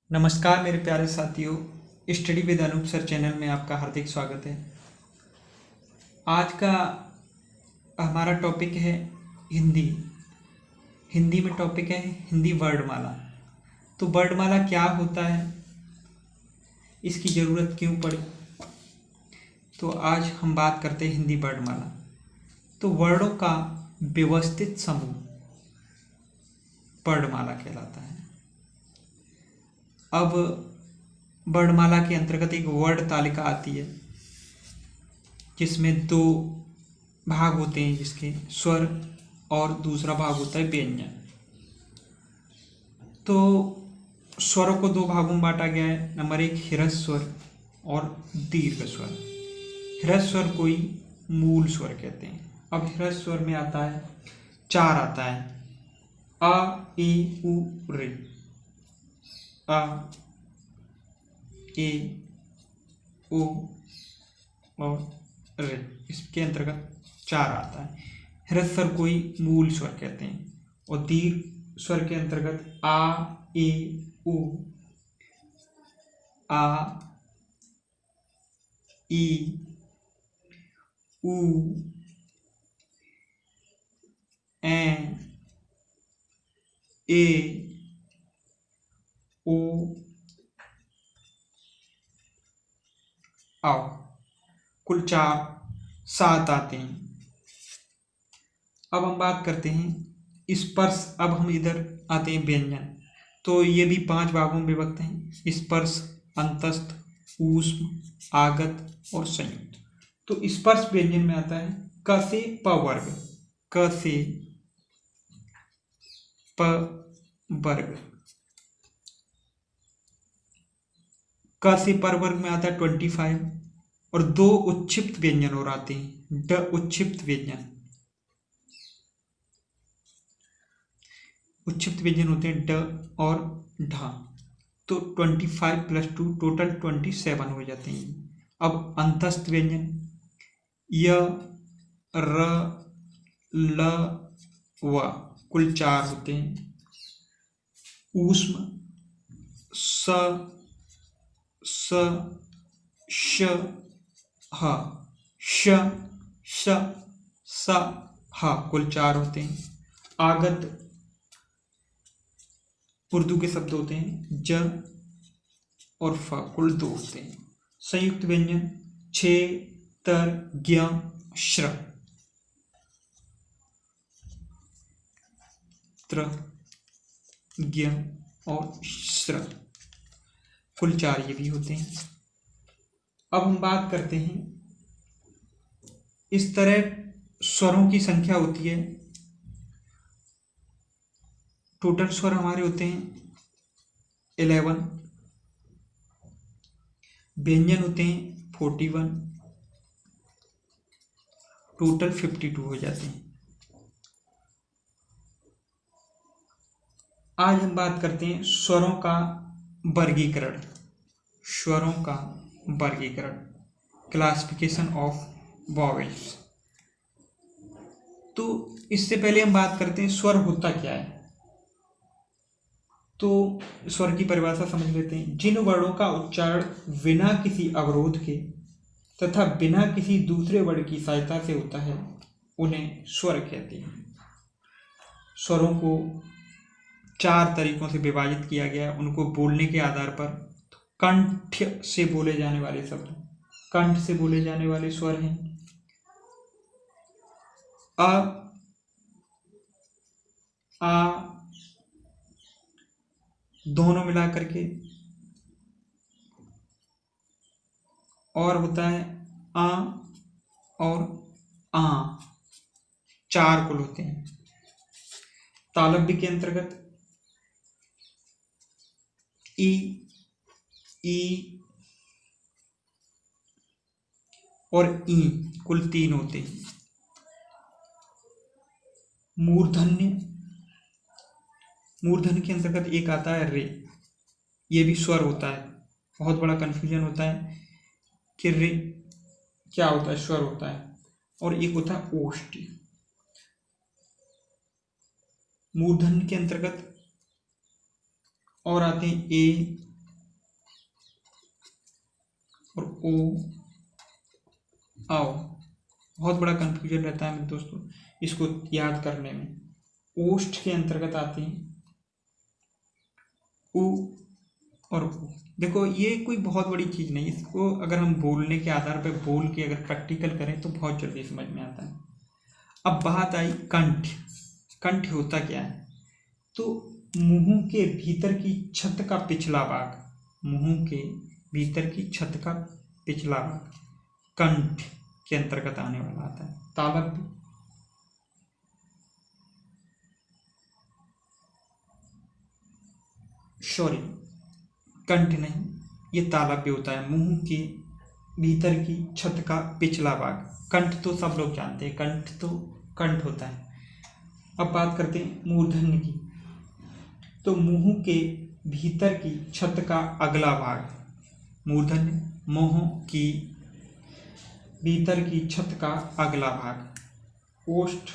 नमस्कार मेरे प्यारे साथियों, study with Anup sir channel में आपका हार्दिक स्वागत है। आज का हमारा टॉपिक है हिंदी। हिंदी में टॉपिक है हिंदी वर्णमाला। तो वर्णमाला क्या होता है, इसकी ज़रूरत क्यों पड़ी, तो आज हम बात करते हैं हिंदी वर्णमाला। तो वर्णों का व्यवस्थित समूह वर्णमाला कहलाता है। अब वर्णमाला के अंतर्गत एक वर्ण तालिका आती है जिसमें दो भाग होते हैं, जिसके स्वर और दूसरा भाग होता है व्यंजन। तो स्वरों को दो भागों में बांटा गया है। नंबर एक ह्रस्व स्वर और दीर्घ स्वर। ह्रस्व स्वर कोई मूल स्वर कहते हैं। अब ह्रस्व स्वर में आता है चार आता है अ ई उ रे। अ ए ओ और रे, इसके अंतर्गत चार आता है। ह्रस्व स्वर कोई मूल स्वर कहते हैं। और दीर्घ स्वर के अंतर्गत आ ए उ, आ ई उ, ए ओ आओ। कुल चार सात आते हैं। अब हम बात करते हैं स्पर्श। अब हम इधर आते हैं व्यंजन। तो ये भी पांच भागों में विभक्त हैं: स्पर्श, अंतस्थ, ऊष्म, आगत और संयुक्त। तो स्पर्श व्यंजन में आता है क से प वर्ग, क से प वर्ग। क से पर वर्ग में आता है 25। और दो उच्छिप्त व्यंजन और आते हैं, ड उच्छिप्त व्यंजन। उच्छिप्त व्यंजन होते हैं ड और ढ। तो 25 + 2 टोटल 27 हो जाते हैं। अब अंतस्थ व्यंजन य र ल व, कुल चार होते हैं। ऊष्म स स श ह, श श स ह, कुल चार होते हैं। आगत उर्दू के शब्द होते हैं ज और फ, कुल दो होते हैं। संयुक्त व्यंजन छ तर ज्ञ श्र, त्र ज्ञ और श्र, कुल चार ये भी होते हैं। अब हम बात करते हैं, इस तरह स्वरों की संख्या होती है। टोटल स्वर हमारे होते हैं 11। व्यंजन होते हैं 41। टोटल 52 हो जाते हैं। आज हम बात करते हैं स्वरों का वर्गीकरण। स्वरों का वर्गीकरण, क्लासिफिकेशन ऑफ वॉवेल्स। तो इससे पहले हम बात करते हैं स्वर होता क्या है। तो स्वर की परिभाषा समझ लेते हैं। जिन वर्णों का उच्चारण बिना किसी अवरोध के तथा बिना किसी दूसरे वर्ण की सहायता से होता है उन्हें स्वर कहते हैं। स्वरों को चार तरीकों से विभाजित किया गया है उनको बोलने के आधार पर। तो कंठ से बोले जाने वाले शब्द, कंठ से बोले जाने वाले स्वर हैं अ, आ, दोनों मिलाकर के, और होता है आ और आ, चार कुल होते हैं। तालव्य के अंतर्गत ई, ई और ई, कुल तीन होते हैं। मूर्धन्य, मूर्धन्य के अंतर्गत एक आता है रे। ये भी स्वर होता है। बहुत बड़ा कंफ्यूजन होता है कि रे क्या होता है, स्वर होता है। और एक होता है ओष्ठी। मूर्धन्य के अंतर्गत और आते हैं ए, और ओ आओ। बहुत बड़ा कंफ्यूजन रहता है मेरे दोस्तों इसको याद करने में। ओष्ठ के अंतर्गत आते हैं उ और उ। देखो ये कोई बहुत बड़ी चीज़ नहीं, इसको अगर हम बोलने के आधार पर बोल के अगर प्रैक्टिकल करें तो बहुत जल्दी समझ में आता है। अब बात आई कंठ। कंठ होता क्या है? तो मुंह के भीतर की छत का पिछला भाग, मुंह के भीतर की छत का पिछला भाग कंठ के अंतर्गत आने वाला आता है। तालव्य, सॉरी कंठ नहीं, ये तालव्य होता है, मुंह के भीतर की छत का पिछला भाग। कंठ तो सब लोग जानते हैं, कंठ तो कंठ होता है। अब बात करते हैं मूर्धन्य की। तो मुंह के भीतर की छत का अगला भाग मूर्धन्य, मुंह की भीतर की छत का अगला भाग। ओष्ठ,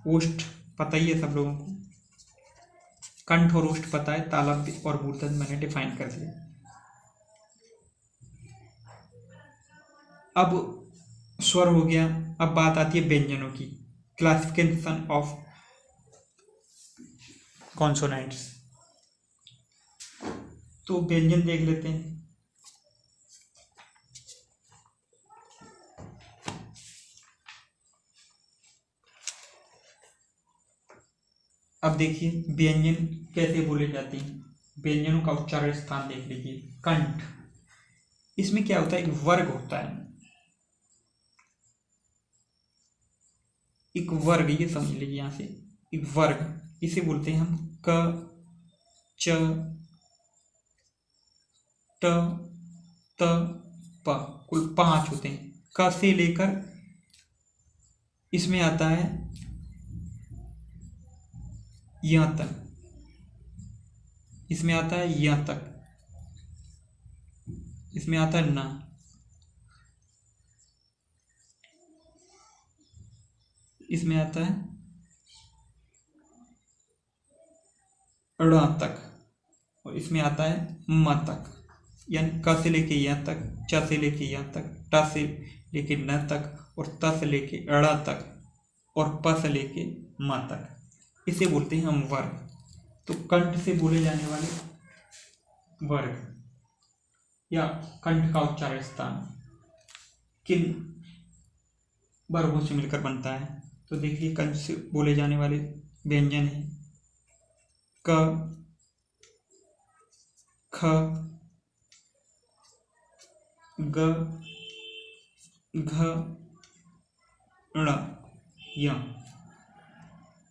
ओष्ठ पता ही है सब लोगों को, कंठ और ओष्ठ पता है, तालव्य और मूर्धन्य मैंने डिफाइन कर दिया। अब स्वर हो गया। अब बात आती है व्यंजनों की, क्लासिफिकेशन ऑफ कॉन्सोनेंट्स। तो व्यंजन देख लेते हैं। अब देखिए व्यंजन कैसे बोले जाते हैं, व्यंजनों का उच्चारण स्थान देख लीजिए। कंठ, इसमें क्या होता है, एक वर्ग होता है, एक वर्ग, ये समझ लीजिए यहाँ से, एक वर्ग, इसे बोलते हैं हम क च ट त प। कुल 5 होते हैं। क से लेकर इसमें आता है यहाँ तक, इसमें आता है यहाँ तक, इसमें आता है ना, इसमें आता है ड़ तक, और इसमें आता है म तक। यानी क से लेके यहाँ तक, च से लेके यहाँ तक, ट से लेके न तक, और त से लेके अड़ तक, और प से लेके म तक। इसे बोलते हैं हम वर्ग। तो कंठ से बोले जाने वाले वर्ग या कंठ का उच्चारण स्थान किन वर्गों से मिलकर बनता है? तो देखिए कंठ से बोले जाने वाले व्यंजन है क, ख, ग, घ, ण, य।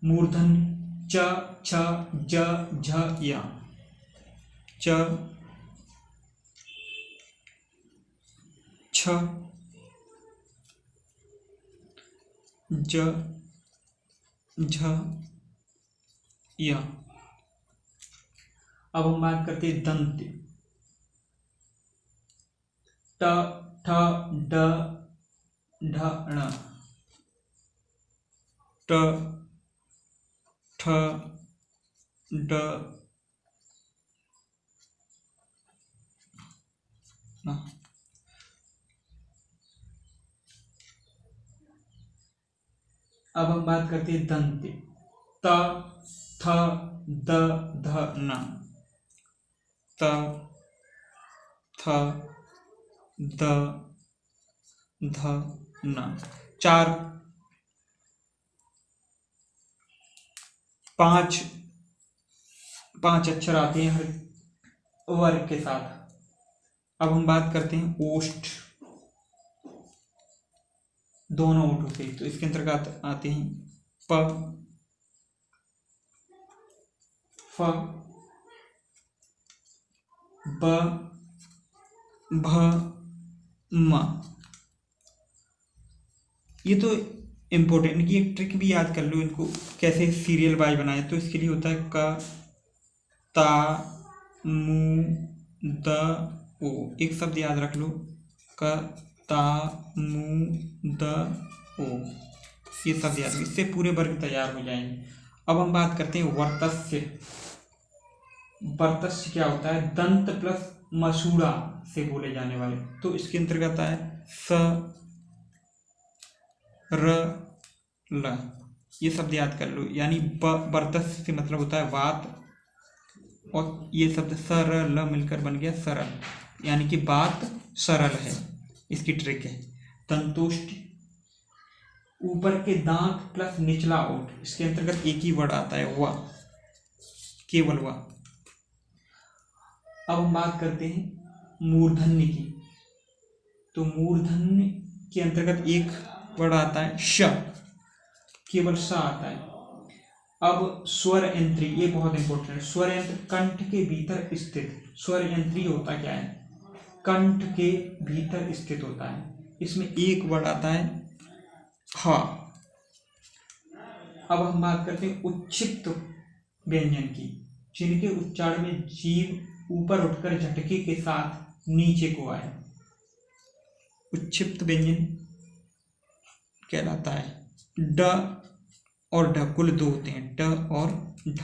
मूर्धन्य च, छ, ज, झ, य। च, छ, ज, झ, य। अब हम बात करते हैं दंत। ट, ठ, ड, ढ, ण। ट, ठ, ड, ण। अब हम बात करते हैं दंत। त, थ, द, ध, न। त, थ, द, ध, न। 5 अक्षर आते हैं हर वर्ग के साथ। अब हम बात करते हैं ओष्ठ। दोनों ओठ होते हैं, तो इसके अंतर्गत आते हैं प, फ, ब, भ, म। ये तो इम्पोर्टेंट की एक ट्रिक भी याद कर लो, इनको कैसे सीरियल वाइज बनाए। तो इसके लिए होता है क, ता, मु, द, ओ। एक शब्द याद रख लो, क, ता, मु, द, ओ। ये शब्द याद, इससे पूरे वर्ग तैयार हो जाएंगे। अब हम बात करते हैं वर्तस्य। वर्तस्य क्या होता है, दंत प्लस मसूड़ा से बोले जाने वाले, तो इसके अंतर्गत है स र ल। ये शब्द याद कर लो, यानी वर्तस्य से मतलब होता है बात, और ये शब्द स र ल मिलकर बन गया सरल, यानी कि बात सरल है। इसकी ट्रिक है तंतुष्टि, ऊपर के दांत प्लस निचला ओठ, इसके अंतर्गत एक ही वर्ड आता है वह, केवल वह। अब हम बात करते हैं मूर्धन्य की, तो मूर्धन्य के अंतर्गत एक वर्ड आता है श, केवल स आता है। अब स्वर यंत्री, ये बहुत इंपॉर्टेंट है। स्वर यंत्र कंठ के भीतर स्थित, स्वर यंत्री होता क्या है, कंठ के भीतर स्थित होता है। इसमें एक वर्ड आता है ह। अब हम बात करते हैं उच्छिष्ट व्यंजन की, जिनके उच्चारण में जीभ ऊपर उठकर झटके के साथ नीचे को आए, उच्छिष्ट व्यंजन कहलाता है। ड और ढ कुल दो होते हैं, ड और ढ।